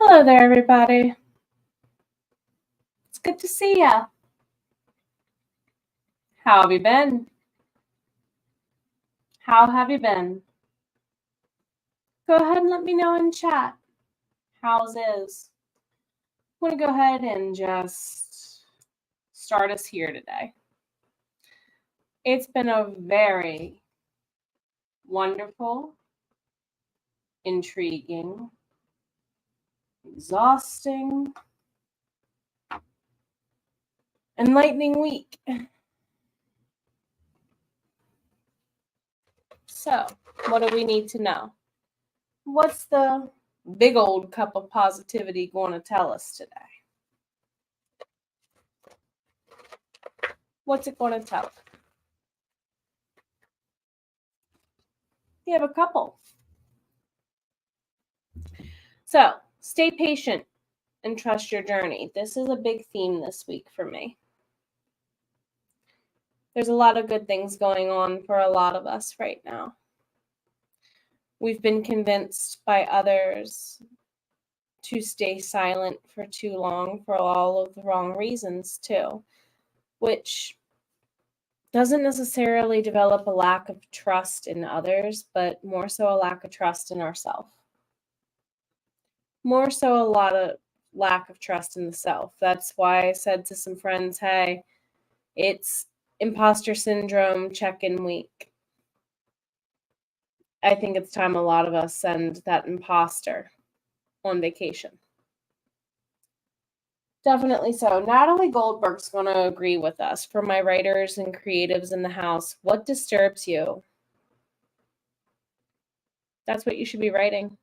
Hello there, everybody. It's good to see ya. How have you been? How have you been? Go ahead and let me know in chat. How's is? I'm going to go ahead and just start us here today. It's been a very wonderful, intriguing, exhausting, enlightening week. So, what do we need to know? What's the big old cup of positivity going to tell us today? What's it going to tell us? You have a couple. So, stay patient and trust your journey. This is a big theme this week for me. There's a lot of good things going on for a lot of us right now. We've been convinced by others to stay silent for too long for all of the wrong reasons too, which doesn't necessarily develop a lack of trust in others, but more so a lack of trust in ourselves. More so a lot of lack of trust in the self. That's why I said to some friends, hey, it's imposter syndrome check-in week. I think it's time a lot of us send that imposter on vacation. Definitely so. Natalie Goldberg's going to agree with us. For my writers and creatives in the house, what disturbs you? That's what you should be writing.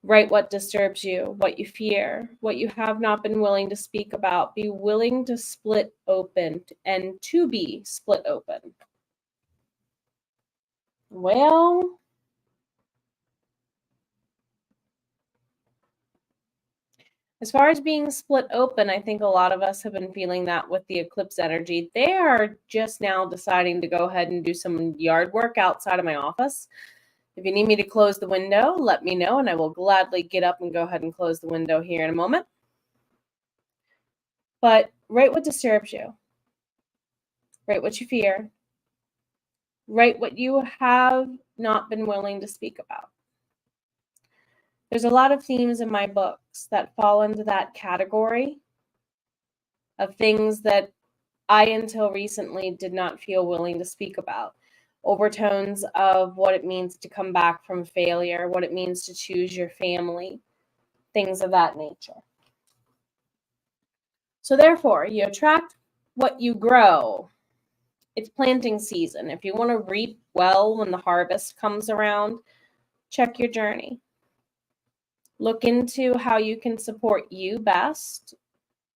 Write what disturbs you, what you fear, what you have not been willing to speak about. Be willing to split open and to be split open. Well, as far as being split open, I think a lot of us have been feeling that with the eclipse energy. They are just now deciding to go ahead and do some yard work outside of my office. If you need me to close the window, let me know, and I will gladly get up and go ahead and close the window here in a moment. But write what disturbs you. Write what you fear. Write what you have not been willing to speak about. There's a lot of themes in my books that fall into that category of things that I, until recently, did not feel willing to speak about. Overtones of what it means to come back from failure, what it means to choose your family, things of that nature. So therefore, you attract what you grow. It's planting season. If you want to reap well when the harvest comes around, check your journey. Look into how you can support you best,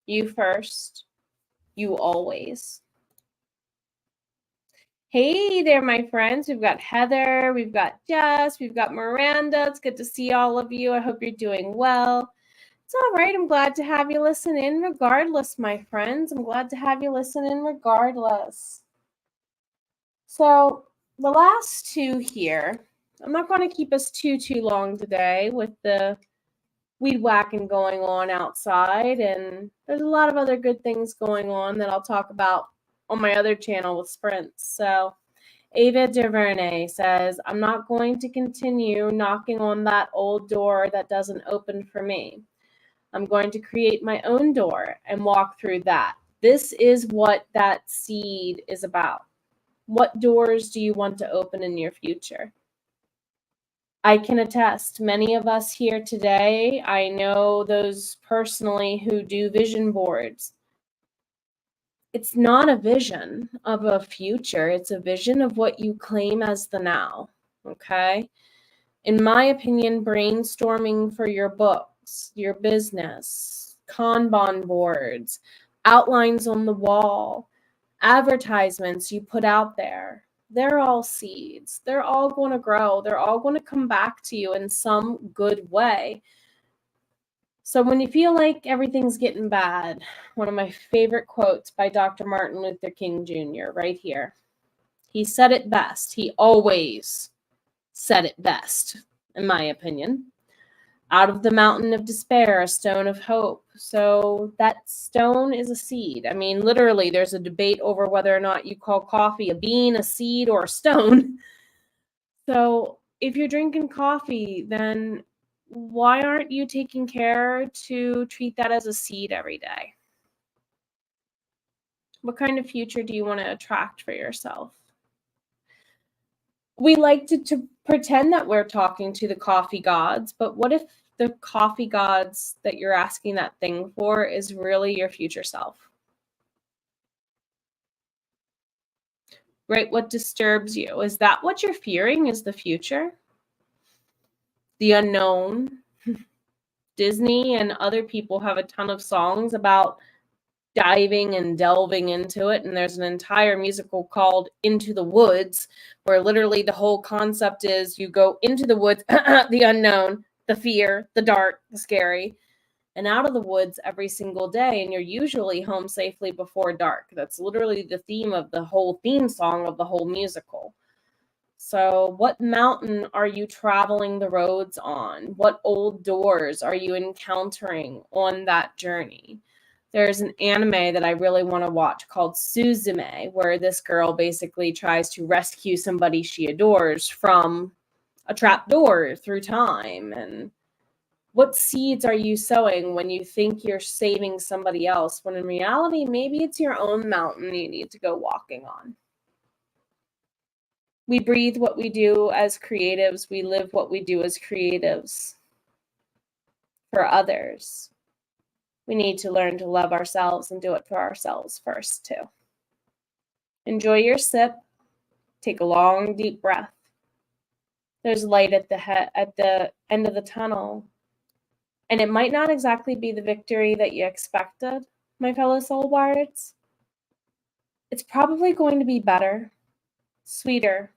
you first, you always. Hey there, my friends. We've got Heather, we've got Jess, we've got Miranda. It's good to see all of you. I hope you're doing well. It's all right. I'm glad to have you listen in regardless, my friends. I'm glad to have you listen in regardless. So the last two here, I'm not going to keep us too long today with the weed whacking going on outside, and there's a lot of other good things going on that I'll talk about on my other channel with sprints. So Ava DuVernay says, I'm not going to continue knocking on that old door that doesn't open for me. I'm going to create my own door and walk through that. This is what that seed is about. What doors do you want to open in your future? I can attest, many of us here today, I know those personally who do vision boards. It's not a vision of a future. It's a vision of what you claim as the now, okay? In my opinion, brainstorming for your books, your business, Kanban boards, outlines on the wall, advertisements you put out there, they're all seeds. They're all going to grow. They're all going to come back to you in some good way. So when you feel like everything's getting bad, one of my favorite quotes by Dr. Martin Luther King Jr. right here. He said it best. He always said it best, in my opinion. Out of the mountain of despair, a stone of hope. So that stone is a seed. I mean, literally, there's a debate over whether or not you call coffee a bean, a seed, or a stone. So if you're drinking coffee, then why aren't you taking care to treat that as a seed every day? What kind of future do you want to attract for yourself? We like to pretend that we're talking to the coffee gods, but what if the coffee gods that you're asking that thing for is really your future self? Right? What disturbs you? Is that what you're fearing is the future? The unknown? Disney and other people have a ton of songs about diving and delving into it, and there's an entire musical called Into the Woods, where literally the whole concept is you go into the woods, the unknown, the fear, the dark, the scary, and out of the woods every single day, and you're usually home safely before dark. That's literally the theme of the whole theme song of the whole musical. So what mountain are you traveling the roads on? What old doors are you encountering on that journey? There's an anime that I really want to watch called Suzume, where this girl basically tries to rescue somebody she adores from a trap door through time. And what seeds are you sowing when you think you're saving somebody else, when in reality, maybe it's your own mountain you need to go walking on? We breathe what we do as creatives. We live what we do as creatives for others. We need to learn to love ourselves and do it for ourselves first, too. Enjoy your sip. Take a long, deep breath. There's light at the end of the tunnel. And it might not exactly be the victory that you expected, my fellow soul bards. It's probably going to be better, sweeter,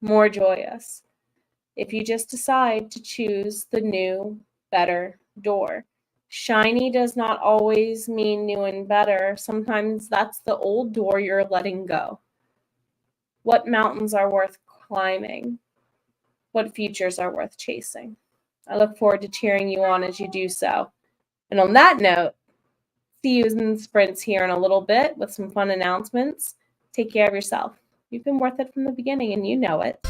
more joyous, if you just decide to choose the new, better door. Shiny does not always mean new and better. Sometimes that's the old door you're letting go. What mountains are worth climbing? What futures are worth chasing? I look forward to cheering you on as you do so. And on that note, see you in sprints here in a little bit with some fun announcements. Take care of yourself. You've been worth it from the beginning, and you know it.